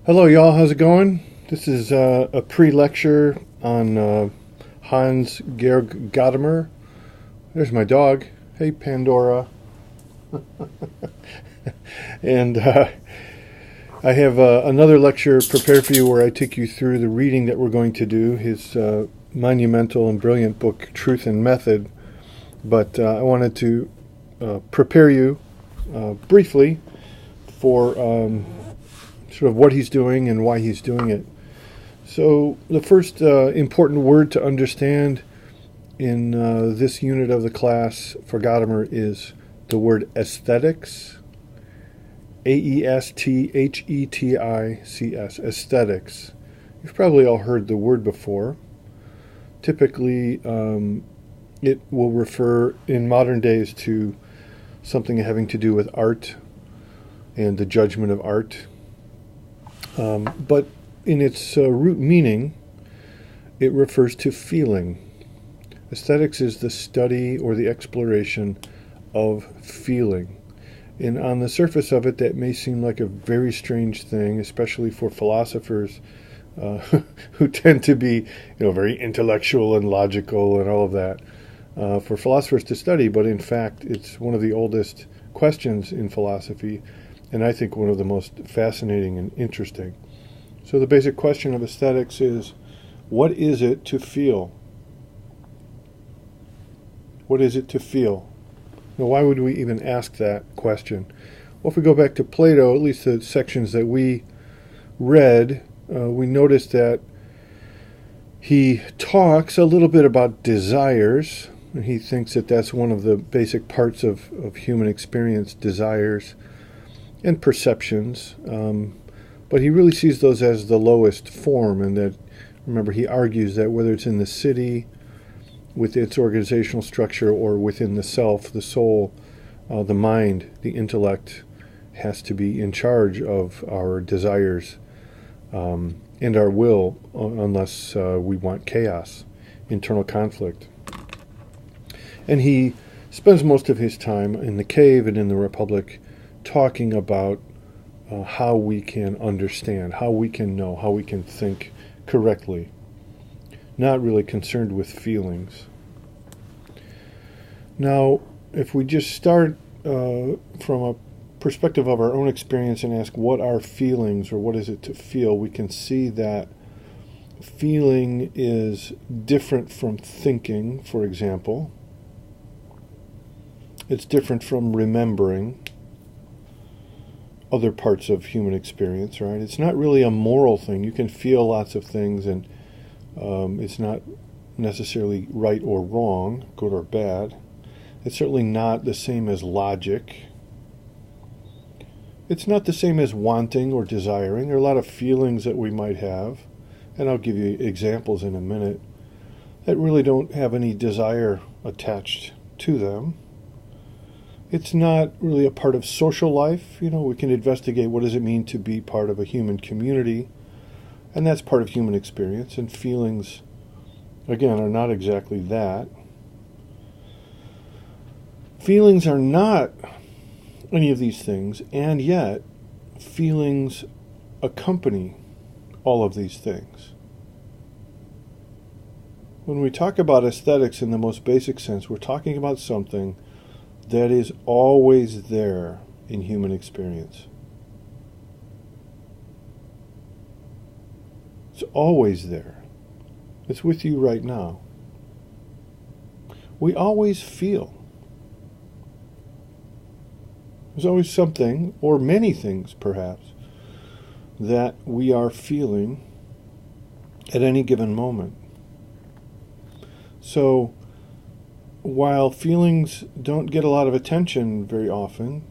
Hello, y'all. How's it going? This is a pre-lecture on Hans Georg Gadamer. There's my dog. Hey, Pandora. And I have another lecture prepared for you where I take you through the reading that we're going to do, his monumental and brilliant book, Truth and Method. But I wanted to prepare you briefly for sort of what he's doing and why he's doing it. So the first important word to understand in this unit of the class for Gadamer is the word aesthetics. Aesthetics. Aesthetics. You've probably all heard the word before. Typically, it will refer in modern days to something having to do with art and the judgment of art. But in its root meaning, it refers to feeling. Aesthetics is the study or the exploration of feeling. And on the surface of it, that may seem like a very strange thing, especially for philosophers who tend to be, very intellectual and logical and all of that, for philosophers to study. But in fact, it's one of the oldest questions in philosophy, and I think one of the most fascinating and interesting. So the basic question of aesthetics is, what is it to feel? What is it to feel? Now, why would we even ask that question? Well, if we go back to Plato, at least the sections that we read, we notice that he talks a little bit about desires. He thinks that that's one of the basic parts of human experience, desires and perceptions. But he really sees those as the lowest form, and that, remember, he argues that whether it's in the city, with its organizational structure, or within the self, the soul, the mind, the intellect, has to be in charge of our desires and our will, unless we want chaos, internal conflict. And he spends most of his time in the cave and in the Republic talking about how we can understand, how we can know, how we can think correctly. Not really concerned with feelings. Now, if we just start from a perspective of our own experience and ask what are feelings, or what is it to feel, we can see that feeling is different from thinking, for example. It's different from remembering other parts of human experience, right? It's not really a moral thing. You can feel lots of things, and it's not necessarily right or wrong, good or bad. It's certainly not the same as logic. It's not the same as wanting or desiring. There are a lot of feelings that we might have, and I'll give you examples in a minute, that really don't have any desire attached to them. It's not really a part of social life. We can investigate what does it mean to be part of a human community, and that's part of human experience. And feelings, again, are not exactly that. Feelings are not any of these things, and yet feelings accompany all of these things. When we talk about aesthetics in the most basic sense, we're talking about something that is always there in human experience. It's always there. It's with you right now. We always feel. There's always something, or many things perhaps, that we are feeling at any given moment. So, while feelings don't get a lot of attention very often,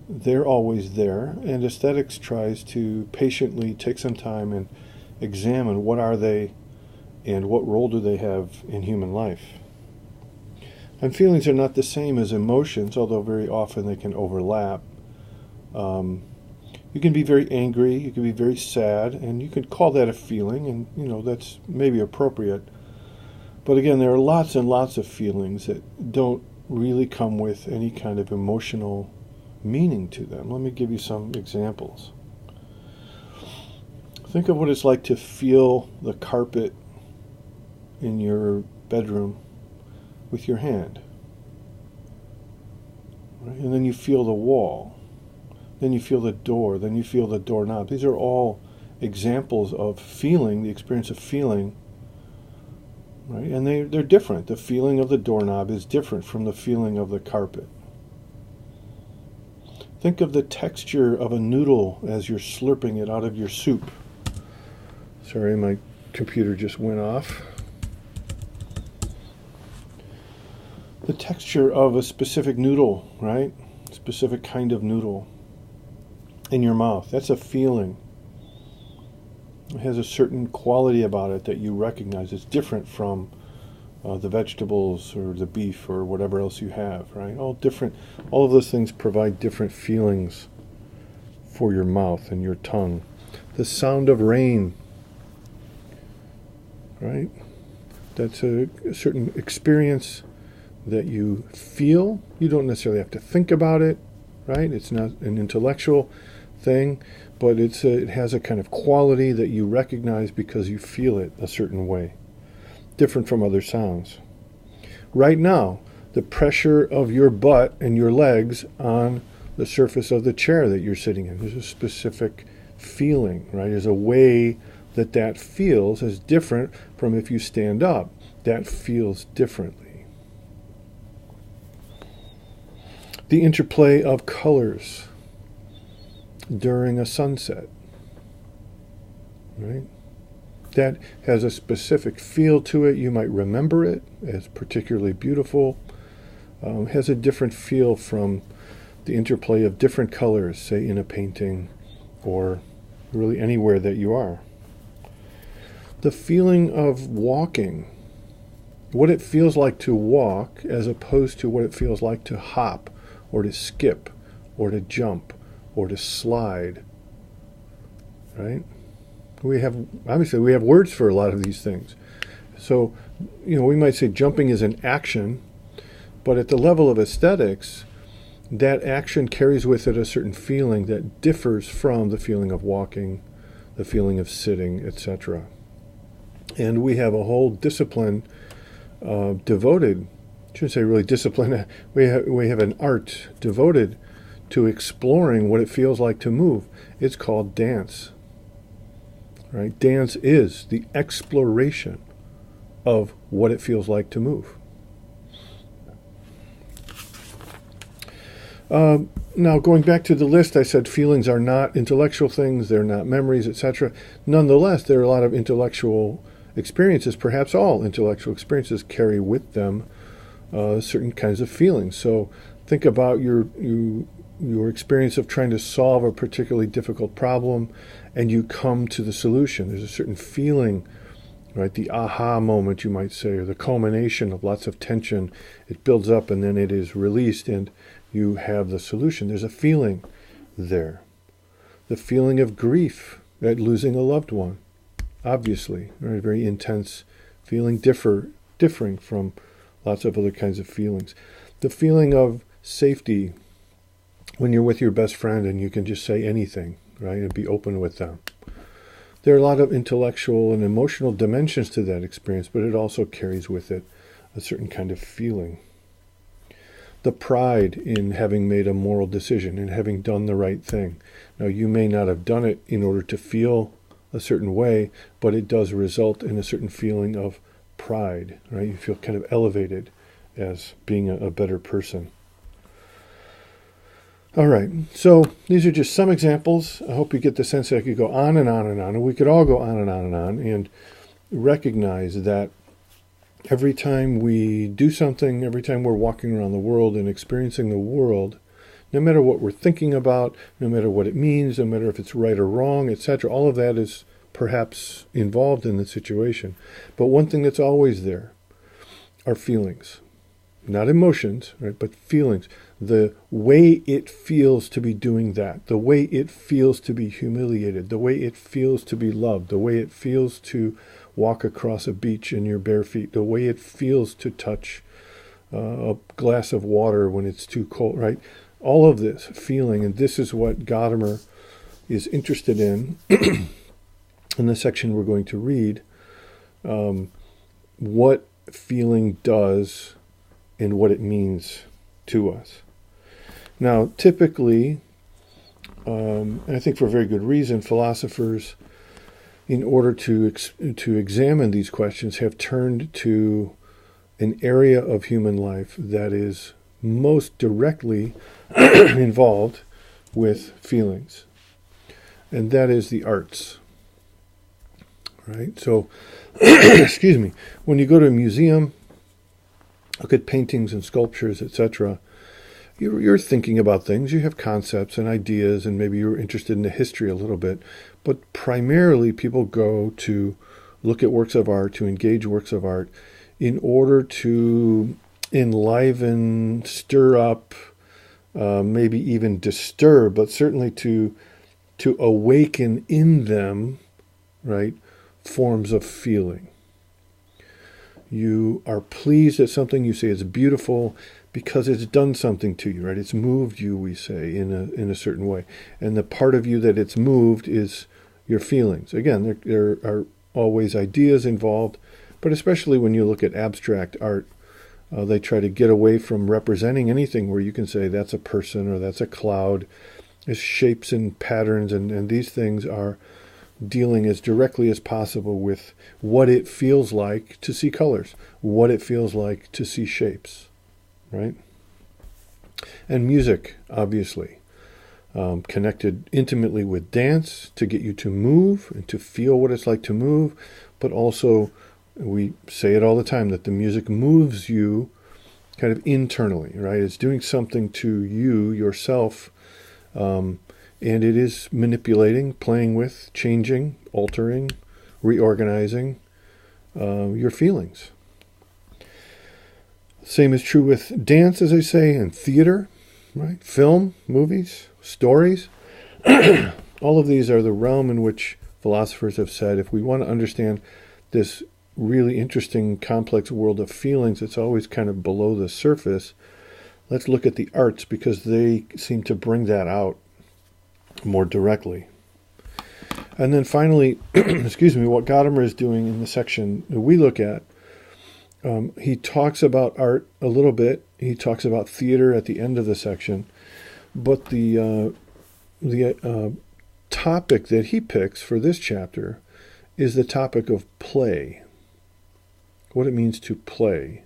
they're always there, and aesthetics tries to patiently take some time and examine what are they and what role do they have in human life. And feelings are not the same as emotions, although very often they can overlap. You can be very angry, you can be very sad, and you could call that a feeling, and that's maybe appropriate. But again, there are lots and lots of feelings that don't really come with any kind of emotional meaning to them. Let me give you some examples. Think of what it's like to feel the carpet in your bedroom with your hand. Right? And then you feel the wall. Then you feel the door. Then you feel the doorknob. These are all examples of feeling, the experience of feeling. Right? And they're different. The feeling of the doorknob is different from the feeling of the carpet. Think of the texture of a noodle as you're slurping it out of your soup. Sorry, my computer just went off. The texture of a specific noodle, right? Specific kind of noodle in your mouth. That's a feeling. It has a certain quality about it that you recognize. It's different from the vegetables or the beef or whatever else you have, right? All different. All of those things provide different feelings for your mouth and your tongue. The sound of rain, right? That's a certain experience that you feel. You don't necessarily have to think about it, right? It's not an intellectual thing, but it has a kind of quality that you recognize because you feel it a certain way, different from other sounds. Right now, the pressure of your butt and your legs on the surface of the chair that you're sitting in, there's a specific feeling, right? There's a way that feels is different from if you stand up. That feels differently. The interplay of colors during a sunset, right? That has a specific feel to it. You might remember it as particularly beautiful. Has a different feel from the interplay of different colors, say in a painting or really anywhere that you are. The feeling of walking, what it feels like to walk as opposed to what it feels like to hop or to skip or to jump or to slide, right? We have words for a lot of these things. So, we might say jumping is an action, but at the level of aesthetics, that action carries with it a certain feeling that differs from the feeling of walking, the feeling of sitting, etc. And we have a whole discipline devoted, I shouldn't say really discipline, we have an art devoted to exploring what it feels like to move. It's called dance. Right? Dance is the exploration of what it feels like to move. Now, going back to the list, I said feelings are not intellectual things, they're not memories, etc. Nonetheless, there are a lot of intellectual experiences, perhaps all intellectual experiences carry with them certain kinds of feelings. So think about your experience of trying to solve a particularly difficult problem, and you come to the solution. There's a certain feeling, right? The aha moment, you might say, or the culmination of lots of tension. It builds up and then it is released and you have the solution. There's a feeling there. The feeling of grief at losing a loved one, obviously, right? A very intense feeling, differing from lots of other kinds of feelings. The feeling of safety when you're with your best friend and you can just say anything, right, and be open with them. There are a lot of intellectual and emotional dimensions to that experience, but it also carries with it a certain kind of feeling. The pride in having made a moral decision, in having done the right thing. Now, you may not have done it in order to feel a certain way, but it does result in a certain feeling of pride, right? You feel kind of elevated as being a better person. All right, so these are just some examples. I hope you get the sense that I could go on and on and on, and we could all go on and on and on, and recognize that every time we do something, every time we're walking around the world and experiencing the world, no matter what we're thinking about, no matter what it means, no matter if it's right or wrong, etc., all of that is perhaps involved in the situation. But one thing that's always there are feelings. Not emotions, right, but feelings. The way it feels to be doing that, the way it feels to be humiliated, the way it feels to be loved, the way it feels to walk across a beach in your bare feet, the way it feels to touch a glass of water when it's too cold, right? All of this feeling, and this is what Gadamer is interested in, in the section we're going to read, what feeling does and what it means to us. Now, typically, and I think for a very good reason, philosophers, in order to examine these questions, have turned to an area of human life that is most directly involved with feelings, and that is the arts. Right? So, excuse me, when you go to a museum, look at paintings and sculptures, etc., you're thinking about things. You have concepts and ideas, and maybe you're interested in the history a little bit. But primarily, people go to look at works of art, to engage works of art, in order to enliven, stir up, maybe even disturb, but certainly to awaken in them, right, forms of feeling. You are pleased at something, you say it's beautiful because it's done something to you, right? It's moved you, we say, in a certain way. And the part of you that it's moved is your feelings. Again, there are always ideas involved, but especially when you look at abstract art, they try to get away from representing anything where you can say that's a person or that's a cloud. It's shapes and patterns, and these things are dealing as directly as possible with what it feels like to see colors, what it feels like to see shapes, right? And music, obviously, connected intimately with dance to get you to move and to feel what it's like to move, but also, we say it all the time, that the music moves you kind of internally, right? It's doing something to you, yourself, and it is manipulating, playing with, changing, altering, reorganizing your feelings. Same is true with dance, as I say, and theater, right? Film, movies, stories. All of these are the realm in which philosophers have said, if we want to understand this really interesting, complex world of feelings that's always kind of below the surface, let's look at the arts, because they seem to bring that out more directly. And then finally, excuse me, what Gadamer is doing in the section that we look at, he talks about art a little bit. He talks about theater at the end of the section, but the topic that he picks for this chapter is the topic of play, what it means to play.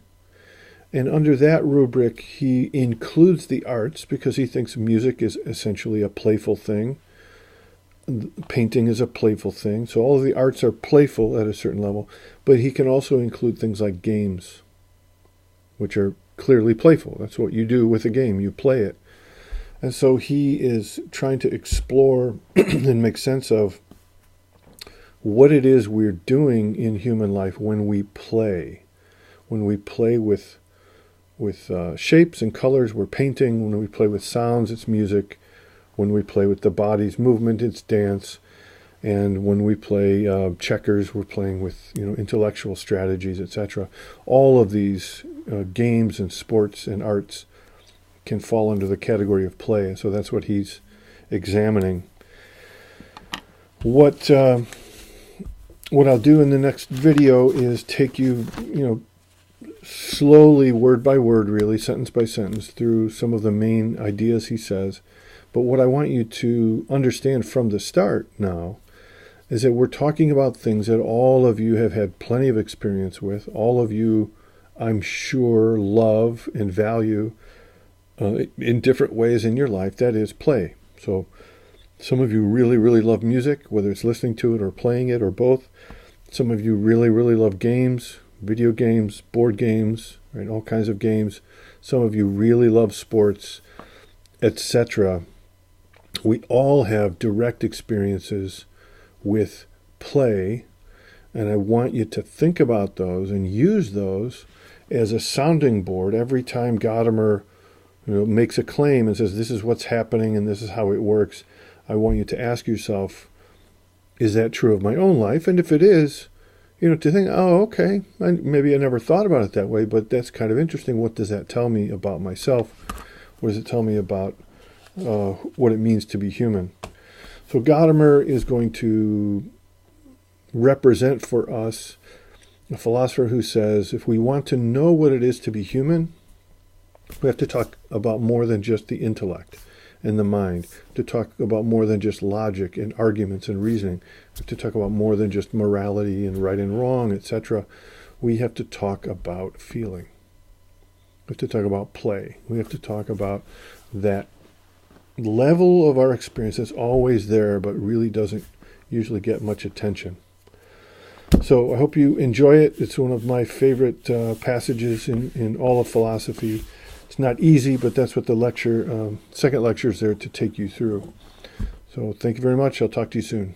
And under that rubric, he includes the arts because he thinks music is essentially a playful thing. Painting is a playful thing. So all of the arts are playful at a certain level. But he can also include things like games, which are clearly playful. That's what you do with a game. You play it. And so he is trying to explore and make sense of what it is we're doing in human life when we play. When we play with shapes and colors, we're painting. When we play with sounds, it's music. When we play with the body's movement, it's dance. And when we play checkers, we're playing with intellectual strategies, etc. All of these games and sports and arts can fall under the category of play. So that's what he's examining. What I'll do in the next video is take you, slowly, word by word, really, sentence by sentence, through some of the main ideas he says. But what I want you to understand from the start now is that we're talking about things that all of you have had plenty of experience with. All of you, I'm sure, love and value in different ways in your life. That is play. So some of you really, really love music, whether it's listening to it or playing it or both. Some of you really, really love games, video games, board games, right? All kinds of games. Some of you really love sports, etc. We all have direct experiences with play, and I want you to think about those and use those as a sounding board every time Gadamer makes a claim and says, this is what's happening and this is how it works. I want you to ask yourself, is that true of my own life? And if it is, to think, oh, okay, maybe I never thought about it that way, but that's kind of interesting. What does that tell me about myself? What does it tell me about what it means to be human? So Gadamer is going to represent for us a philosopher who says if we want to know what it is to be human, we have to talk about more than just the intellect and the mind, to talk about more than just logic and arguments and reasoning. We have to talk about more than just morality and right and wrong, etc. We have to talk about feeling. We have to talk about play. We have to talk about that level of our experience that's always there but really doesn't usually get much attention. So I hope you enjoy it. It's one of my favorite passages in all of philosophy. It's not easy, but that's what the second lecture is there to take you through. So thank you very much. I'll talk to you soon.